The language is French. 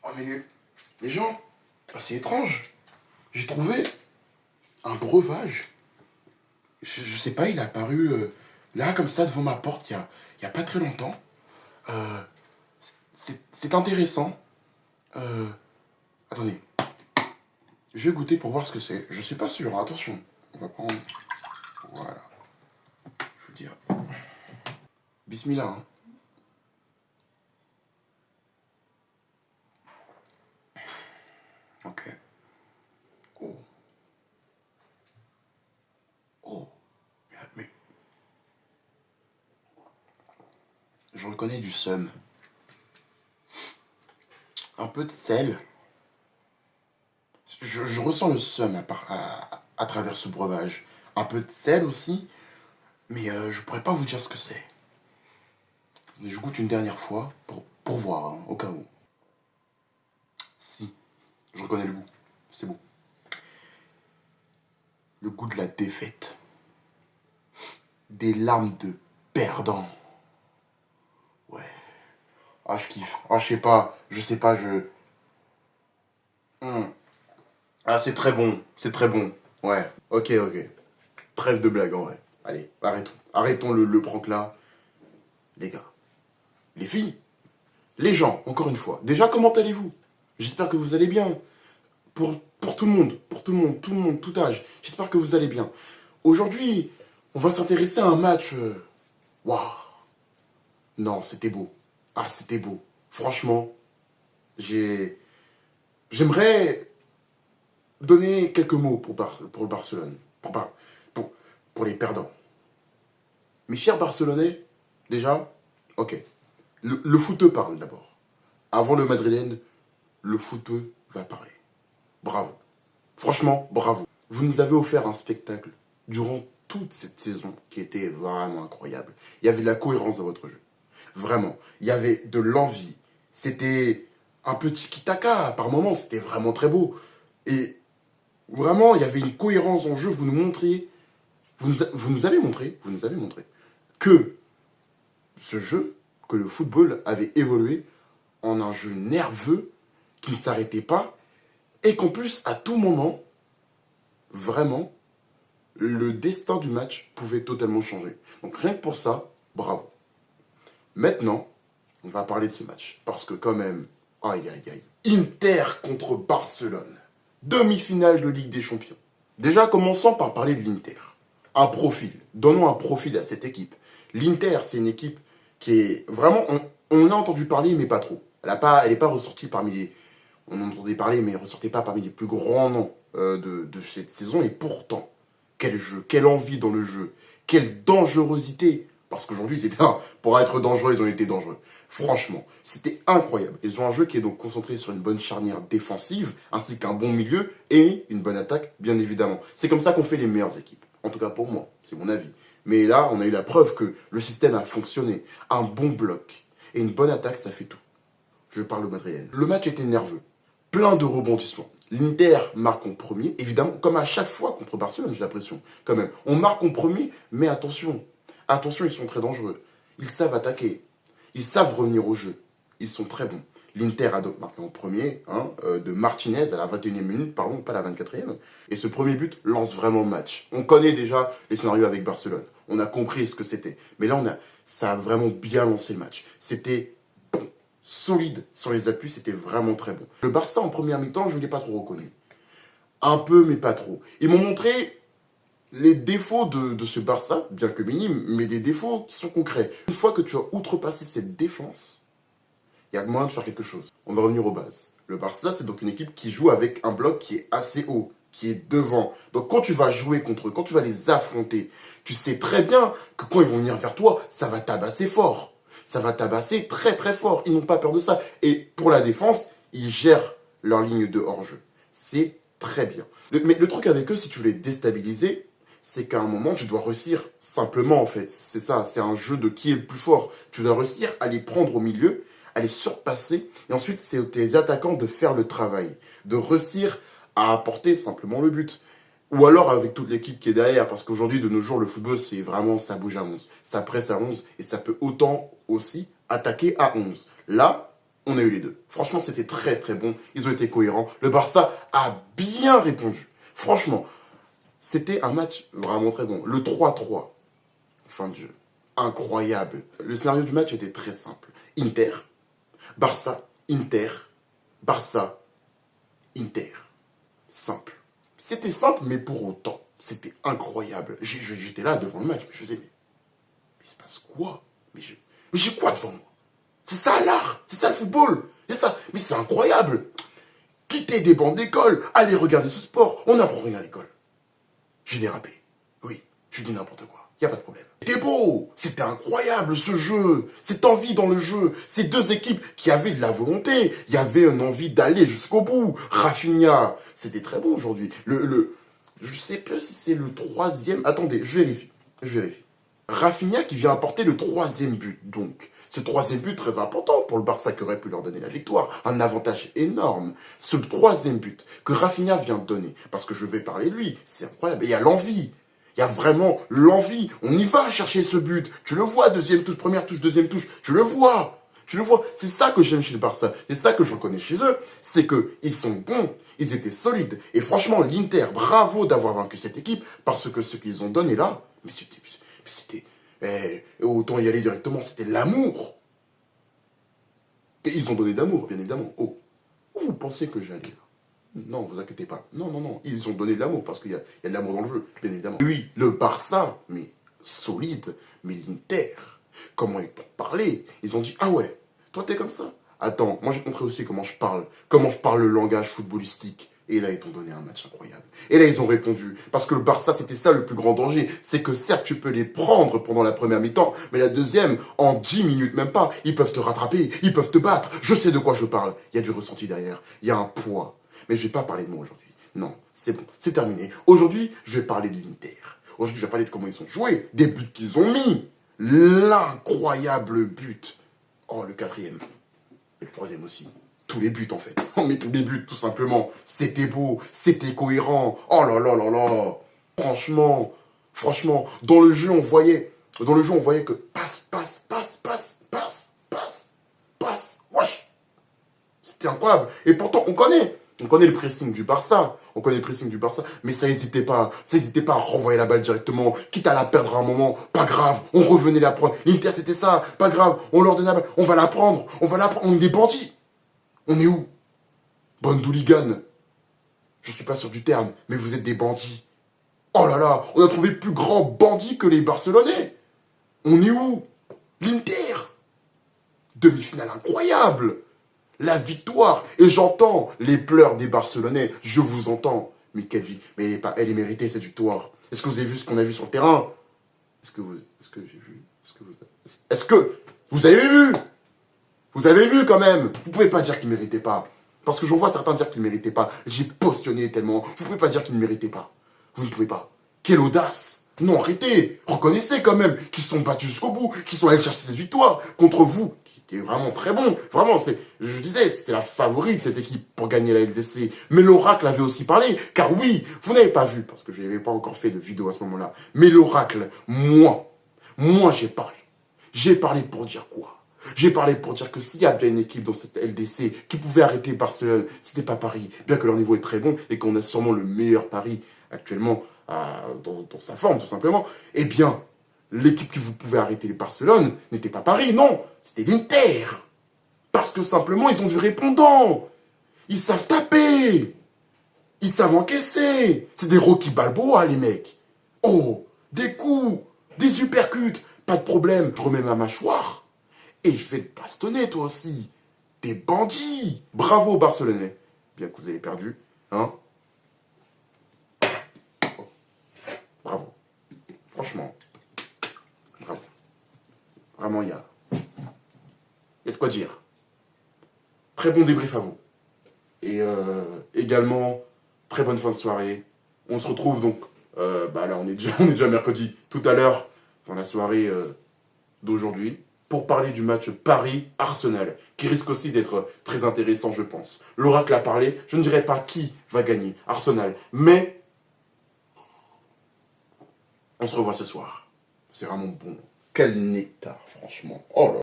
Oh mais les gens, c'est étrange. J'ai trouvé un breuvage. Je sais pas, il est apparu là comme ça devant ma porte il y a pas très longtemps. Euh, c'est intéressant. Euh, attendez, je vais goûter pour voir ce que c'est. Je suis pas sûr, attention. On va prendre. Voilà, je veux dire. Bismillah. Hein. Ok. Oh. Oh. Mais je reconnais du seum. Un peu de sel. Je ressens le seum à travers ce breuvage. Un peu de sel aussi, mais je pourrais pas vous dire ce que c'est. Je goûte une dernière fois pour voir, hein, au cas où. Si, je reconnais le goût. C'est bon. Le goût de la défaite. Des larmes de perdant. Ouais. Ah, je kiffe. Ah, je sais pas. Je sais pas, je. Hmm. Ah, c'est très bon. C'est très bon. Ouais. Ok, ok. Trêve de blague en vrai. Allez, arrêtons. Arrêtons le prank là. Les gars. Les filles. Les gens, encore une fois. Déjà, comment allez-vous? J'espère que vous allez bien. Pour tout le monde. Pour tout le monde. Tout le monde. Tout âge. J'espère que vous allez bien. Aujourd'hui, on va s'intéresser à un match. Waouh. Non, c'était beau. Ah, c'était beau. Franchement, j'ai. J'aimerais donner quelques mots pour le Barcelone. Pour, pour les perdants. Mes chers Barcelonais, déjà, ok. Le footeux parle d'abord. Avant le Madrilène, le footeux va parler. Bravo. Franchement, bravo. Vous nous avez offert un spectacle durant toute cette saison qui était vraiment incroyable. Il y avait de la cohérence dans votre jeu. Vraiment. Il y avait de l'envie. C'était un peu tiki-taka par moments. C'était vraiment très beau. Et vraiment, il y avait une cohérence en jeu. Vous nous montriez, vous nous avez montré que ce jeu, que le football avait évolué en un jeu nerveux qui ne s'arrêtait pas et qu'en plus, à tout moment, vraiment, le destin du match pouvait totalement changer. Donc rien que pour ça, bravo. Maintenant, on va parler de ce match. Parce que quand même, aïe aïe aïe. Inter contre Barcelone. Demi-finale de Ligue des Champions. Déjà, commençons par parler de l'Inter. Un profil. Donnons un profil à cette équipe. L'Inter, c'est une équipe qui est vraiment... On a entendu parler, mais pas trop. Elle n'est pas ressortie parmi les... On en entendait parler, mais elle ne ressortait pas parmi les plus grands noms de cette saison. Et pourtant, quel jeu, quelle envie dans le jeu, quelle dangerosité. Parce qu'aujourd'hui, pour être dangereux, ils ont été dangereux. Franchement, c'était incroyable. Ils ont un jeu qui est donc concentré sur une bonne charnière défensive, ainsi qu'un bon milieu et une bonne attaque, bien évidemment. C'est comme ça qu'on fait les meilleures équipes. En tout cas pour moi, c'est mon avis. Mais là, on a eu la preuve que le système a fonctionné. Un bon bloc et une bonne attaque, ça fait tout. Je parle au Madrilène. Le match était nerveux. Plein de rebondissements. L'Inter marque en premier, évidemment, comme à chaque fois contre Barcelone, j'ai l'impression, quand même. On marque en premier, mais attention. Attention, ils sont très dangereux. Ils savent attaquer. Ils savent revenir au jeu. Ils sont très bons. L'Inter a donc marqué en premier, hein, de Martinez à la 21e minute, pardon, pas la 24e. Et ce premier but lance vraiment le match. On connaît déjà les scénarios avec Barcelone. On a compris ce que c'était. Mais là, ça a vraiment bien lancé le match. C'était bon, solide sur les appuis, c'était vraiment très bon. Le Barça en première mi-temps, je ne l'ai pas trop reconnu. Un peu, mais pas trop. Ils m'ont montré les défauts de ce Barça, bien que minimes, mais des défauts qui sont concrets. Une fois que tu as outrepassé cette défense, il y a moyen de faire quelque chose. On va revenir aux bases. Le Barça, c'est donc une équipe qui joue avec un bloc qui est assez haut, qui est devant. Donc quand tu vas jouer contre eux, quand tu vas les affronter, tu sais très bien que quand ils vont venir vers toi, ça va tabasser fort. Ça va tabasser très très fort. Ils n'ont pas peur de ça. Et pour la défense, ils gèrent leur ligne de hors-jeu. C'est très bien. Mais le truc avec eux, si tu veux les déstabiliser, c'est qu'à un moment, tu dois réussir simplement, en fait. C'est ça, c'est un jeu de qui est le plus fort. Tu dois réussir à les prendre au milieu, à les surpasser. Et ensuite, c'est aux tes attaquants de faire le travail. De réussir à apporter simplement le but. Ou alors avec toute l'équipe qui est derrière. Parce qu'aujourd'hui, de nos jours, le football, c'est vraiment, ça bouge à 11. Ça presse à 11. Et ça peut autant aussi attaquer à 11. Là, on a eu les deux. Franchement, c'était très très bon. Ils ont été cohérents. Le Barça a bien répondu. Franchement, c'était un match vraiment très bon. Le 3-3, fin de jeu, incroyable. Le scénario du match était très simple. Inter, Barça, Inter, Barça, Inter. Simple. C'était simple, mais pour autant, c'était incroyable. J'étais là devant le match, mais je faisais, mais il se passe quoi? Mais j'ai quoi devant moi? C'est ça l'art, c'est ça le football, c'est ça. Mais c'est incroyable. Quitter des bancs d'école, aller regarder ce sport, on n'apprend rien à l'école. J'ai dérapé. Oui, je dis n'importe quoi, y a pas de problème. C'était beau, c'était incroyable ce jeu, cette envie dans le jeu, ces deux équipes qui avaient de la volonté, il y avait une envie d'aller jusqu'au bout. Rafinha, c'était très bon aujourd'hui. Je sais pas si c'est le troisième, attendez, je vérifie. Rafinha qui vient apporter le troisième but, donc. Ce troisième but très important pour le Barça qui aurait pu leur donner la victoire. Un avantage énorme. Ce troisième but que Rafinha vient de donner, parce que je vais parler de lui, c'est incroyable. Et il y a l'envie. Il y a vraiment l'envie. On y va chercher ce but. Tu le vois, deuxième touche, première touche, deuxième touche. Tu le vois. Tu le vois. C'est ça que j'aime chez le Barça. C'est ça que je reconnais chez eux. C'est qu'ils sont bons. Ils étaient solides. Et franchement, l'Inter, bravo d'avoir vaincu cette équipe, parce que ce qu'ils ont donné là, mais c'était... autant y aller directement, c'était l'amour. Et ils ont donné d'amour, bien évidemment. Oh, vous pensez que j'allais là? Non, vous inquiétez pas. Non, non, non. Ils ont donné de l'amour parce qu'il y a de l'amour dans le jeu, bien évidemment. Oui, le Barça, mais solide. Mais l'Inter, comment ils t'ont parlé? Ils ont dit, ah ouais, toi t'es comme ça? Attends, moi j'ai compris aussi comment je parle le langage footballistique. Et là, ils t'ont donné un match incroyable. Et là, ils ont répondu. Parce que le Barça, c'était ça le plus grand danger. C'est que certes, tu peux les prendre pendant la première mi-temps, mais la deuxième, en 10 minutes, même pas, ils peuvent te rattraper, ils peuvent te battre. Je sais de quoi je parle. Il y a du ressenti derrière. Il y a un poids. Mais je vais pas parler de moi aujourd'hui. Non, c'est bon, c'est terminé. Aujourd'hui, je vais parler de l'Inter. Aujourd'hui, je vais parler de comment ils ont joué, des buts qu'ils ont mis. L'incroyable but. Oh, le quatrième. Et le troisième aussi. Tous les buts en fait. On met tous les buts tout simplement. C'était beau, c'était cohérent. Oh là là là là. Franchement, dans le jeu on voyait que passe. Wesh. C'était incroyable. Et pourtant on connaît le pressing du Barça. Mais ça n'hésitait pas à renvoyer la balle directement, quitte à la perdre à un moment, pas grave, on revenait la prendre. L'Inter c'était ça, pas grave, on leur donnait la balle, on va la prendre, on est des bandits. On est où? Bande d'hooligans. Je suis pas sûr du terme, mais vous êtes des bandits. Oh là là, on a trouvé plus grands bandits que les Barcelonais. On est où? L'Inter. Demi-finale incroyable. La victoire. Et j'entends les pleurs des Barcelonais. Je vous entends. Mais quelle vie. Mais elle est méritée cette victoire. Est-ce que vous avez vu ce qu'on a vu sur le terrain? Est-ce que j'ai vu? Est-ce que vous avez vu? Vous avez vu quand même. Vous pouvez pas dire qu'il ne méritait pas. Parce que je vois certains dire qu'il ne méritait pas. J'ai postillonné tellement. Vous pouvez pas dire qu'il ne méritait pas. Vous ne pouvez pas. Quelle audace. Non, arrêtez. Reconnaissez quand même qu'ils se sont battus jusqu'au bout, qu'ils sont allés chercher cette victoire contre vous, qui était vraiment très bon. Vraiment, je disais, c'était la favorite, cette équipe, pour gagner la LDC. Mais l'Oracle avait aussi parlé. Car oui, vous n'avez pas vu, parce que je n'avais pas encore fait de vidéo à ce moment-là. Mais l'Oracle, moi, j'ai parlé. J'ai parlé pour dire quoi? J'ai parlé pour dire que s'il y avait une équipe dans cette LDC qui pouvait arrêter Barcelone, c'était pas Paris. Bien que leur niveau est très bon et qu'on a sûrement le meilleur Paris actuellement dans sa forme, tout simplement. Eh bien, l'équipe qui vous pouvait arrêter les Barcelone n'était pas Paris, non. C'était l'Inter. Parce que simplement, ils ont du répondant. Ils savent taper. Ils savent encaisser. C'est des Rocky Balboa, les mecs. Oh, des coups, des uppercuts. Pas de problème. Je remets ma mâchoire. Et je vais te bastonner, toi aussi. Des bandits. Bravo, Barcelonais. Bien que vous avez perdu. Hein? Oh. Bravo. Franchement. Bravo. Vraiment, il y a de quoi dire. Très bon débrief à vous. Et également, très bonne fin de soirée. On se retrouve donc, là on est déjà mercredi, tout à l'heure, dans la soirée d'aujourd'hui, pour parler du match Paris-Arsenal, qui risque aussi d'être très intéressant, je pense. L'Oracle a parlé, je ne dirais pas qui va gagner, Arsenal, mais on se revoit ce soir. C'est vraiment bon. Quel nectar, franchement. Oh là.